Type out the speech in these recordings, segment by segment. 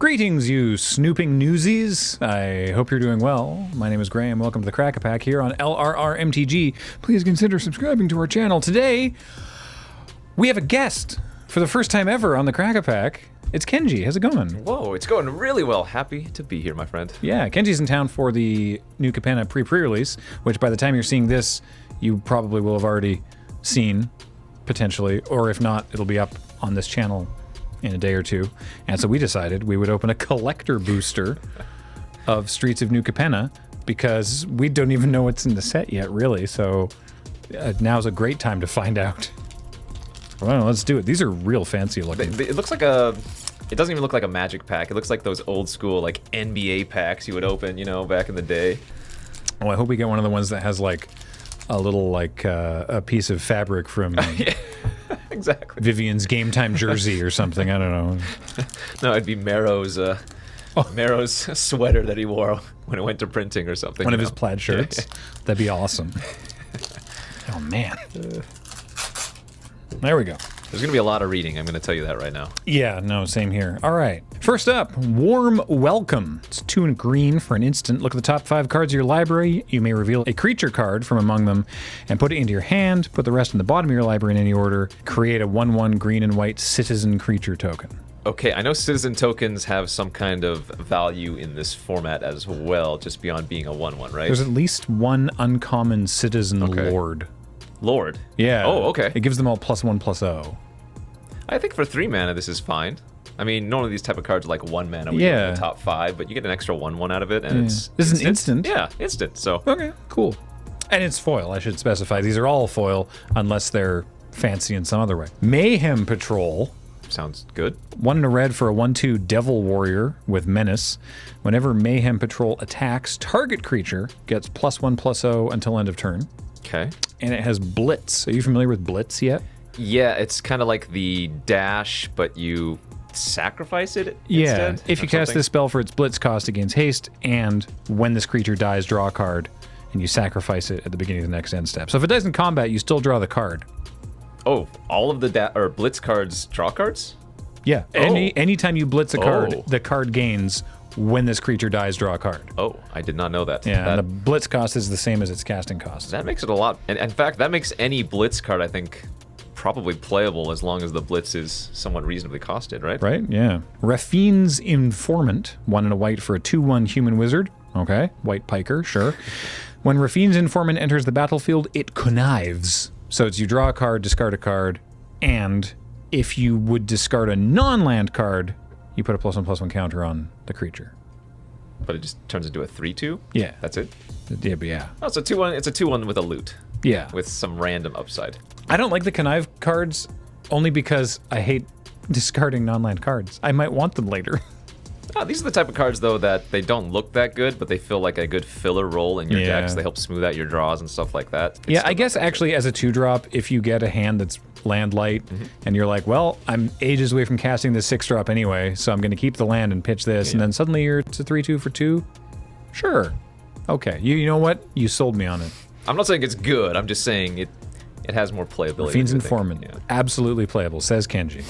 Greetings, you snooping newsies. I hope you're doing well. My name is Graham. Welcome to the Crack-A-Pack here on LRRMTG. Please consider subscribing to our channel. Today, we have a guest for the first time ever on the Crack-A-Pack. It's Kenji. How's it going? Whoa, it's going really well. Happy to be here, my friend. Yeah, Kenji's in town for the new Capenna pre-release, which by the time you're seeing this, you probably will have already seen, potentially, or if not, it'll be up on this channel in a day or two. And so we decided we would open a collector booster of Streets of New Capenna because we don't even know what's in the set yet, really. So now's a great time to find out. Well, let's do it. These are real fancy looking. It looks like a... It doesn't even look like a Magic pack. It looks like those old school, like, NBA packs you would open, you know, back in the day. Oh, I hope we get one of the ones that has, like, a little, like, a piece of fabric from... Yeah, exactly. Vivian's Game Time jersey or something. I don't know. No, it'd be Marrow's sweater that he wore when it went to printing or something. One of his plaid shirts. Yeah. That'd be awesome. Oh, man. There we go. There's going to be a lot of reading, I'm going to tell you that right now. Yeah, no, same here. All right. First up, Warm Welcome. It's 2 and green for an instant. Look at the top 5 cards of your library. You may reveal a creature card from among them and put it into your hand. Put the rest in the bottom of your library in any order. Create a 1/1 green and white citizen creature token. Okay, I know citizen tokens have some kind of value in this format as well, just beyond being a 1/1, right? There's at least one uncommon citizen lord. Lord? Yeah. Oh, okay. It gives them all +1/+0. I think for 3 mana this is fine. I mean, normally these type of cards are like 1 mana when yeah. you're in the top 5, but you get an extra 1/1 out of it, and it's... This is an instant? Yeah, instant, so... Okay, cool. And it's foil, I should specify. These are all foil, unless they're fancy in some other way. Mayhem Patrol. Sounds good. 1 and a red for a 1/2 Devil Warrior with Menace. Whenever Mayhem Patrol attacks, target creature gets +1/+0 until end of turn. Okay. And it has Blitz. Are you familiar with Blitz yet? Yeah, it's kind of like the dash, but you sacrifice it yeah, instead? If you cast this spell for its Blitz cost, it gains haste, and when this creature dies, draw a card, and you sacrifice it at the beginning of the next end step. So if it dies in combat, you still draw the card. Oh, all of the Blitz cards draw cards? Yeah, anytime you Blitz a card, the card gains. When this creature dies, draw a card. Oh, I did not know that. Yeah, and the Blitz cost is the same as its casting cost. That makes it a lot. And in fact, that makes any Blitz card, I think, probably playable as long as the Blitz is somewhat reasonably costed, right? Right, yeah. Rafine's Informant, 1 and a white for a 2/1 human wizard. Okay, white piker, sure. When Rafine's Informant enters the battlefield, it connives. So it's you draw a card, discard a card, and if you would discard a non-land card, you put a +1/+1 counter on the creature. But it just turns into a 3/2? Yeah. That's it? Yeah, but yeah. Oh, it's a 2/1. It's a 2/1 with a loot. Yeah. With some random upside. I don't like the connive cards only because I hate discarding non-land cards. I might want them later. Oh, these are the type of cards, though, that they don't look that good, but they feel like a good filler role in your decks. They help smooth out your draws and stuff like that. Yeah, I guess actually as a 2-drop, if you get a hand that's land light, and you're like, well, I'm ages away from casting this 6-drop anyway, so I'm going to keep the land and pitch this, and then suddenly it's a 3/2 for 2? Sure. Okay, you know what? You sold me on it. I'm not saying it's good, I'm just saying it has more playability. Fiend's Informant. Yeah. Absolutely playable, says Kenji.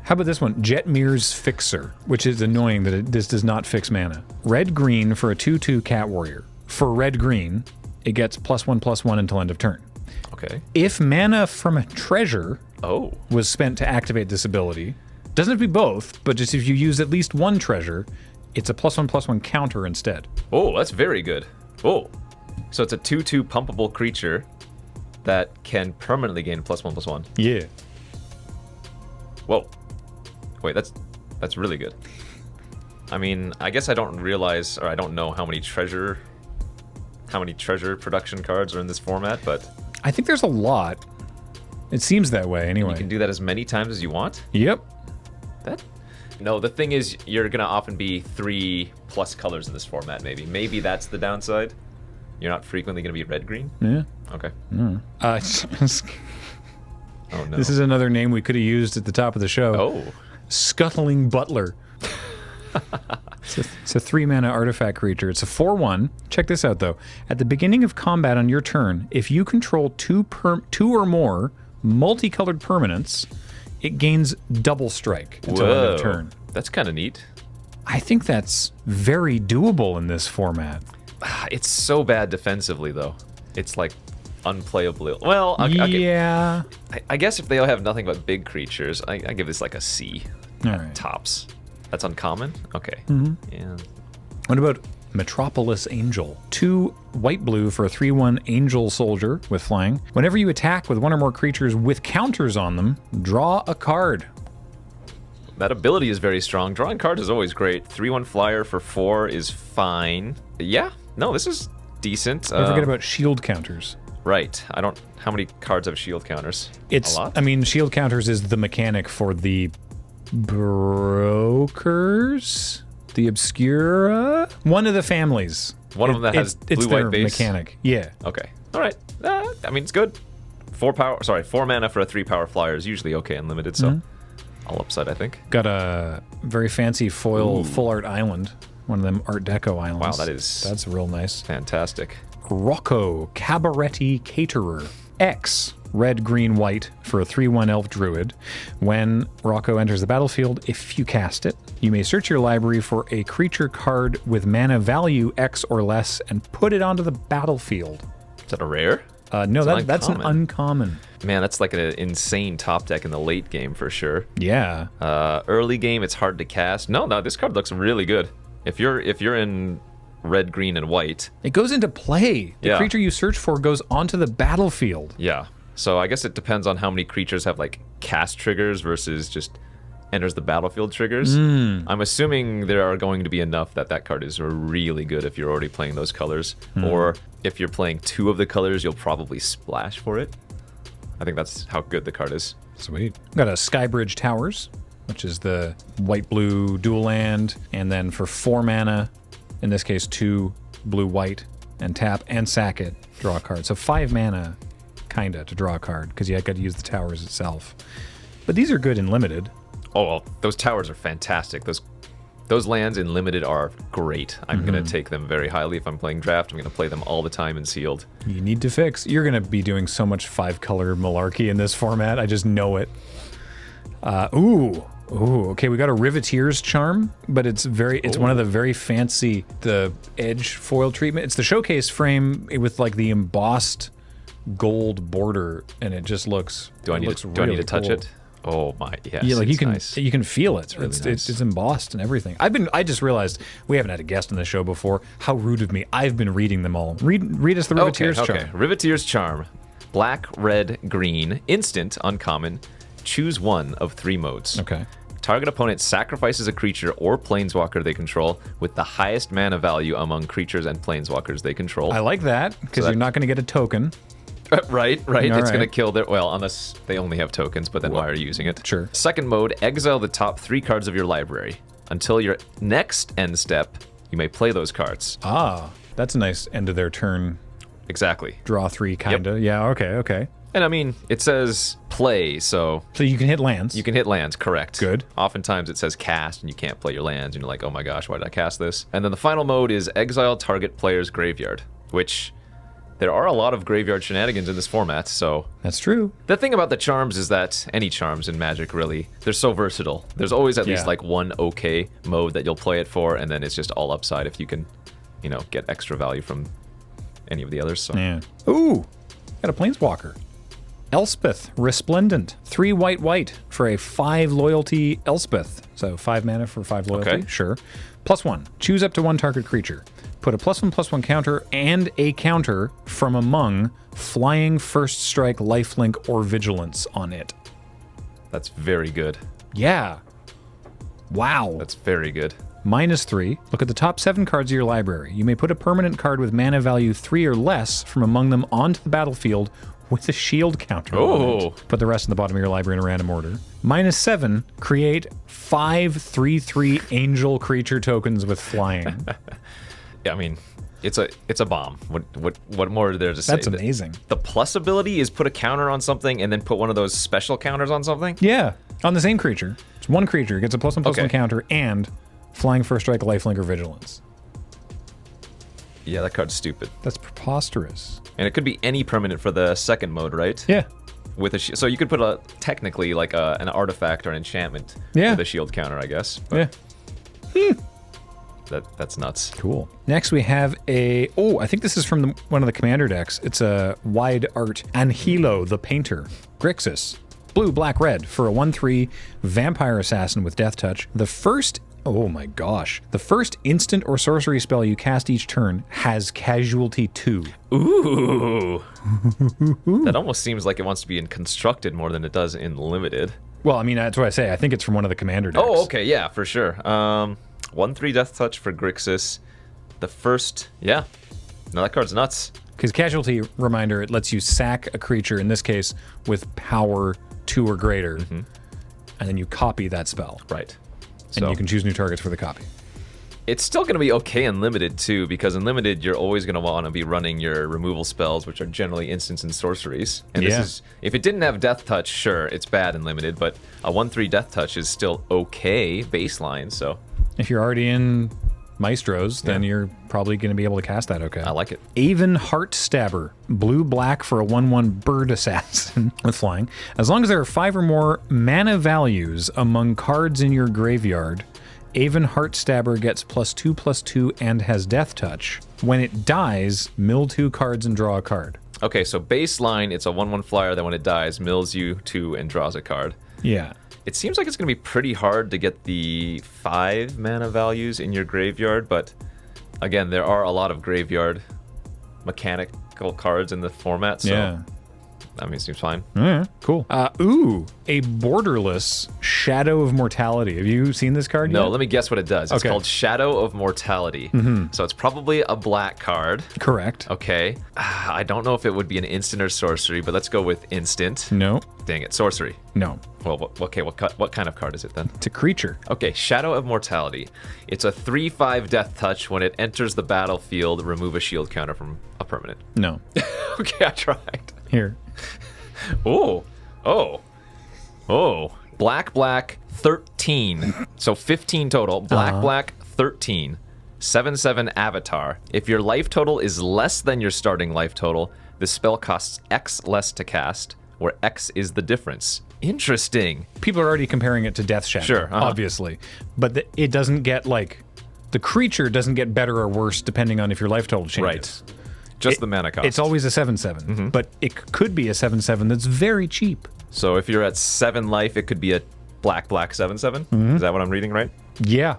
How about this one? Jetmir's Fixer, which is annoying that this does not fix mana. Red-green for a 2/2 Cat Warrior. For red-green, it gets +1/+1 until end of turn. Okay. If mana from a treasure was spent to activate this ability, doesn't have to be both, but just if you use at least one treasure, it's a +1/+1 counter instead. Oh, that's very good. Oh. So it's a 2/2 pumpable creature that can permanently gain +1/+1. Yeah. Whoa. Wait, that's really good. I mean, I guess I don't realize, or I don't know how many treasure production cards are in this format, but I think there's a lot. It seems that way anyway. You can do that as many times as you want? Yep. No, the thing is, you're gonna often be 3+ colors in this format, maybe. Maybe that's the downside. You're not frequently gonna be red-green? Yeah. Okay. Oh no. This is another name we could have used at the top of the show. Oh. Scuttling Butler. It's a 3-mana artifact creature. It's a 4/1. Check this out, though. At the beginning of combat on your turn, if you control two or more multicolored permanents, it gains double strike until end of turn. That's kind of neat. I think that's very doable in this format. It's so bad defensively, though. It's like unplayable. Well, yeah. I guess if they all have nothing but big creatures, I give this like a C. All right. Tops. That's uncommon? Okay. Yeah. What about Metropolis Angel? 2 white-blue for a 3/1 Angel Soldier with flying. Whenever you attack with one or more creatures with counters on them, draw a card. That ability is very strong. Drawing cards is always great. 3/1 flyer for 4 is fine. Yeah. No, this is decent. Don't forget about shield counters. Right. How many cards have shield counters? It's, a lot? I mean, shield counters is the mechanic for the brokers? The Obscura? One of the families. One of them that has it's blue-white their base? mechanic. Yeah. Okay. All right. I mean, it's good. 4 mana for a 3-power flyer is usually okay and limited, so all upside, I think. Got a very fancy foil full art island. One of them Art Deco islands. Wow, that's real nice. Fantastic. Rocco, Cabaretti Caterer. X, red, green, white for a 3/1 Elf Druid. When Rocco enters the battlefield, if you cast it, you may search your library for a creature card with mana value X or less and put it onto the battlefield. Is that a rare? No, that's an uncommon. Man, that's like an insane top deck in the late game for sure. Yeah. Early game, it's hard to cast. No, this card looks really good. If you're in red, green, and white, it goes into play. The Yeah. creature you search for goes onto the battlefield. Yeah. So I guess it depends on how many creatures have like cast triggers versus just enters the battlefield triggers. I'm assuming there are going to be enough that card is really good if you're already playing those colors. Or if you're playing 2 of the colors, you'll probably splash for it. I think that's how good the card is. Sweet. Got a Skybridge Towers, which is the white-blue dual land, and then for 4 mana, in this case 2 blue-white, and tap and sack it, draw a card. So 5 mana, kinda, to draw a card, because you got to use the towers itself. But these are good in limited. Oh, well, those towers are fantastic. Those lands in limited are great. I'm going to take them very highly if I'm playing draft. I'm going to play them all the time in sealed. You need to fix. You're going to be doing so much 5-color malarkey in this format. I just know it. Ooh, okay, we got a Riveteer's Charm, but it's one of the very fancy, the edge foil treatment. It's the showcase frame with like the embossed gold border, and it just looks. Do I need to touch it? Oh my, yes. Yeah, like you can nice. you can feel it. Really nice. It's embossed and everything. I just realized we haven't had a guest on the show before. How rude of me. I've been reading them all. Read us the Riveteer's Charm. Riveteer's Charm. Black, red, green, instant, uncommon. Choose one of 3 modes. Okay. Target opponent sacrifices a creature or planeswalker they control with the highest mana value among creatures and planeswalkers they control. I like that, because you're not going to get a token. Right. All It's right. going to kill their... Well, unless they only have tokens, but then why are you using it? Sure. Second mode, exile the top 3 cards of your library. Until your next end step, you may play those cards. Ah, that's a nice end of their turn. Exactly. Draw 3, kind of. Yeah, okay. And I mean, it says play, so... So you can hit lands. You can hit lands, correct. Good. Oftentimes it says cast, and you can't play your lands, and you're like, oh my gosh, why did I cast this? And then the final mode is exile target player's graveyard, which... There are a lot of graveyard shenanigans in this format, so... That's true. The thing about the charms is that, any charms in Magic, really, they're so versatile. There's always at least, like, one okay mode that you'll play it for, and then it's just all upside if you can, get extra value from any of the others, so... Yeah. Ooh! Got a Planeswalker. Elspeth, Resplendent. 3 white for a 5 loyalty Elspeth. So 5 mana for 5 loyalty, Okay. sure. +1. Choose up to 1 target creature. Put a +1/+1 counter and a counter from among flying, first strike, lifelink, or vigilance on it. That's very good. Yeah. Wow. That's very good. -3. Look at the top 7 cards of your library. You may put a permanent card with mana value 3 or less from among them onto the battlefield with a shield counter on it. Put the rest in the bottom of your library in a random order. -7. Create 5 3/3 angel creature tokens with flying. Yeah, I mean, it's a bomb. What more is there to say? That's amazing. The plus ability is put a counter on something and then put one of those special counters on something? Yeah, on the same creature. It's one creature, gets a +1/+1 counter and flying, first strike, lifelink, or vigilance. Yeah, that card's stupid. That's preposterous. And it could be any permanent for the second mode, right? Yeah. with a so you could put a technically like an artifact or an enchantment with a shield counter, I guess. But that's nuts. Cool. Next we have I think this is from one of the commander decks. It's a wide art Anhilo the Painter. Grixis. Blue, black, red for a 1/3 vampire assassin with death touch. The first instant or sorcery spell you cast each turn has casualty 2. Ooh. That almost seems like it wants to be in constructed more than it does in limited. Well, I mean, that's what I say. I think it's from one of the commander decks. Oh, okay, yeah, for sure. 1/3 death touch for Grixis. The first, no, that card's nuts. Because casualty, reminder, it lets you sack a creature, in this case, with power 2 or greater, and then you copy that spell. Right. And you can choose new targets for the copy. It's still going to be okay in limited too, because in limited you're always going to want to be running your removal spells, which are generally instants and sorceries. And this is, if it didn't have death touch, sure, it's bad in limited, but a 1/3 death touch is still okay baseline. So if you're already in Maestros, then you're probably going to be able to cast that okay. I like it. Aven Heartstabber. Blue-black for a 1/1 bird assassin with flying. As long as there are 5 or more mana values among cards in your graveyard, Aven Heartstabber gets +2/+2 and has death touch. When it dies, mill 2 cards and draw a card. Okay, so baseline, it's a 1/1 flyer that when it dies, mills you 2 and draws a card. Yeah. It seems like it's going to be pretty hard to get the 5 mana values in your graveyard, but again, there are a lot of graveyard mechanical cards in the format, so I mean, it seems fine. Yeah, cool. A borderless Shadow of Mortality. Have you seen this card yet? No, let me guess what it does. It's called Shadow of Mortality. So it's probably a black card. Correct. Okay. I don't know if it would be an instant or sorcery, but let's go with instant. No. Dang it, sorcery. No. Well, okay, what kind of card is it then? It's a creature. Okay, Shadow of Mortality. It's a 3/5 death touch. When it enters the battlefield, remove a shield counter from a permanent. No. Okay, I tried. Here. Oh. Black, 13. So 15 total. Black, 13. 7/7 Avatar. If your life total is less than your starting life total, the spell costs X less to cast, where X is the difference. Interesting. People are already comparing it to Death Shadow, sure, obviously. But it doesn't get, like... The creature doesn't get better or worse depending on if your life total changes. Right. Just the mana cost. It's always a 7/7, but it could be a 7/7 that's very cheap. So if you're at 7 life, it could be a black 7/7? Is that what I'm reading right? Yeah.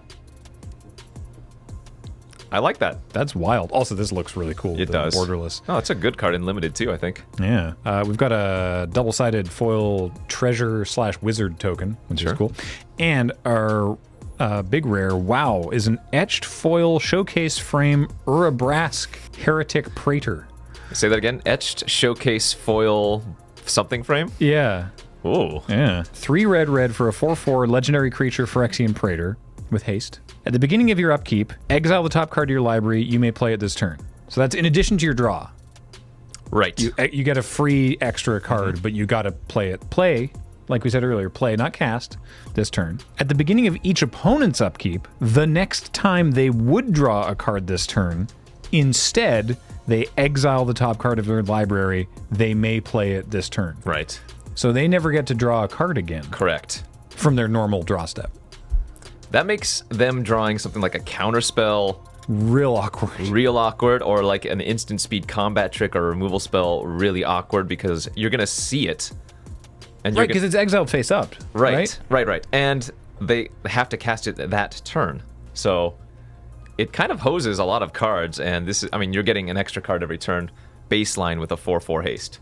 I like that. That's wild. Also, this looks really cool. It does. Borderless. Oh, it's a good card in limited too, I think. Yeah. We've got a double-sided foil treasure/wizard token, which is cool. And our big rare, wow, is an etched foil showcase frame Urabrask Heretic Praetor. Say that again. Etched showcase foil something frame? Yeah. Oh. Yeah. 3 red for a 4/4 legendary creature Phyrexian Praetor with haste. At the beginning of your upkeep, exile the top card of your library. You may play it this turn. So that's in addition to your draw. Right. You get a free extra card, but you got to play it. Play, like we said earlier, play, not cast, this turn. At the beginning of each opponent's upkeep, the next time they would draw a card this turn, instead, they exile the top card of their library. They may play it this turn. Right. So they never get to draw a card again. Correct. From their normal draw step. That makes them drawing something like a counterspell real awkward, or like an instant speed combat trick or removal spell really awkward, because you're going to see it. And right, because it's exiled face up. Right. And they have to cast it that turn. So it kind of hoses a lot of cards, and this is, I mean, you're getting an extra card every turn baseline with a 4/4 haste.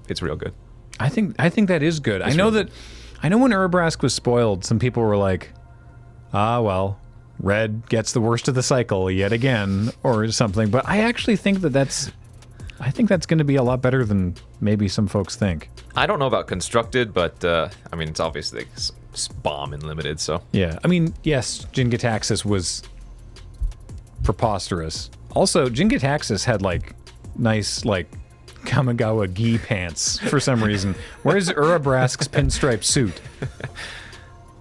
It's real good. I think that is good. I know when Urabrask was spoiled, some people were like, well, red gets the worst of the cycle yet again, or something. But I actually think that's going to be a lot better than maybe some folks think. I don't know about constructed, but I mean, it's obviously bomb in limited, so. Yeah, I mean, yes, Jin-Gitaxias was preposterous. Also, Jin-Gitaxias had like nice like Kamigawa gi pants for some reason. Where's Urabrask's pinstripe suit?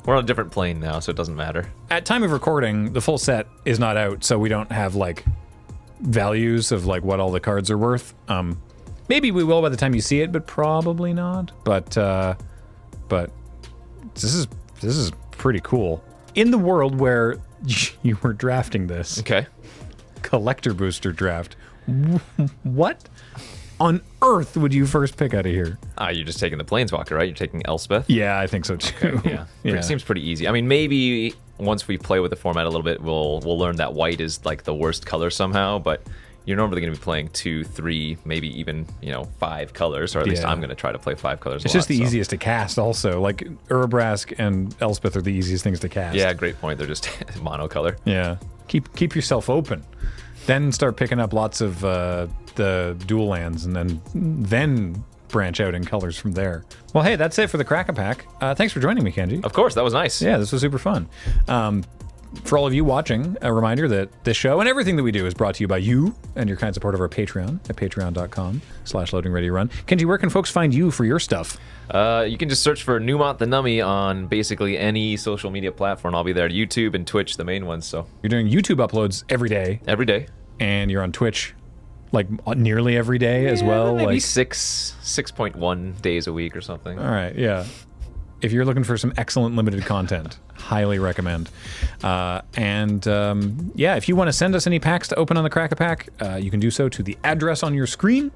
We're on a different plane now, so it doesn't matter. At time of recording, the full set is not out, so we don't have like values of like what all the cards are worth. Maybe we will by the time you see it, but probably not. But this is pretty cool. In the world where you were drafting this, Okay. collector booster draft, what on earth would you first pick out of here? You're just taking the Planeswalker, right? You're taking Elspeth? Yeah, I think so too. Yeah. Yeah. It seems pretty easy. I mean, maybe once we play with the format a little bit, we'll learn that white is like the worst color somehow, but you're normally going to be playing 2, 3, maybe even, 5 colors, or at least Yeah. I'm going to try to play 5 colors It's just the easiest to cast also. Like Urabrask and Elspeth are the easiest things to cast. Yeah, great point. They're just monocolor. Yeah. Keep yourself open. Then start picking up lots of the dual lands, and then branch out in colors from there. Well, hey, that's it for the Crack-A-Pack. Thanks for joining me, Kenji. Of course, that was nice. Yeah, this was super fun. For all of you watching, a reminder that this show and everything that we do is brought to you by you and your kind support of our Patreon at patreon.com/loadingreadyrun. Kenji, where can folks find you for your stuff? You can just search for Newmont the Nummy on basically any social media platform. I'll be there. YouTube and Twitch, the main ones. So You're doing YouTube uploads every day, every day. and you're on Twitch like nearly every day as well. Maybe Like 6.1 days a week or something. All right, yeah. If you're looking for some excellent limited content, highly recommend. Yeah, if you want to send us any packs to open on the Crack-A-Pack, you can do so to the address on your screen.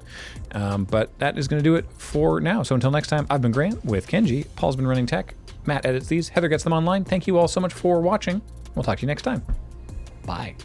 But that is going to do it for now. So until next time, I've been Grant with Kenji. Paul's been running tech. Matt edits these. Heather gets them online. Thank you all so much for watching. We'll talk to you next time. Bye.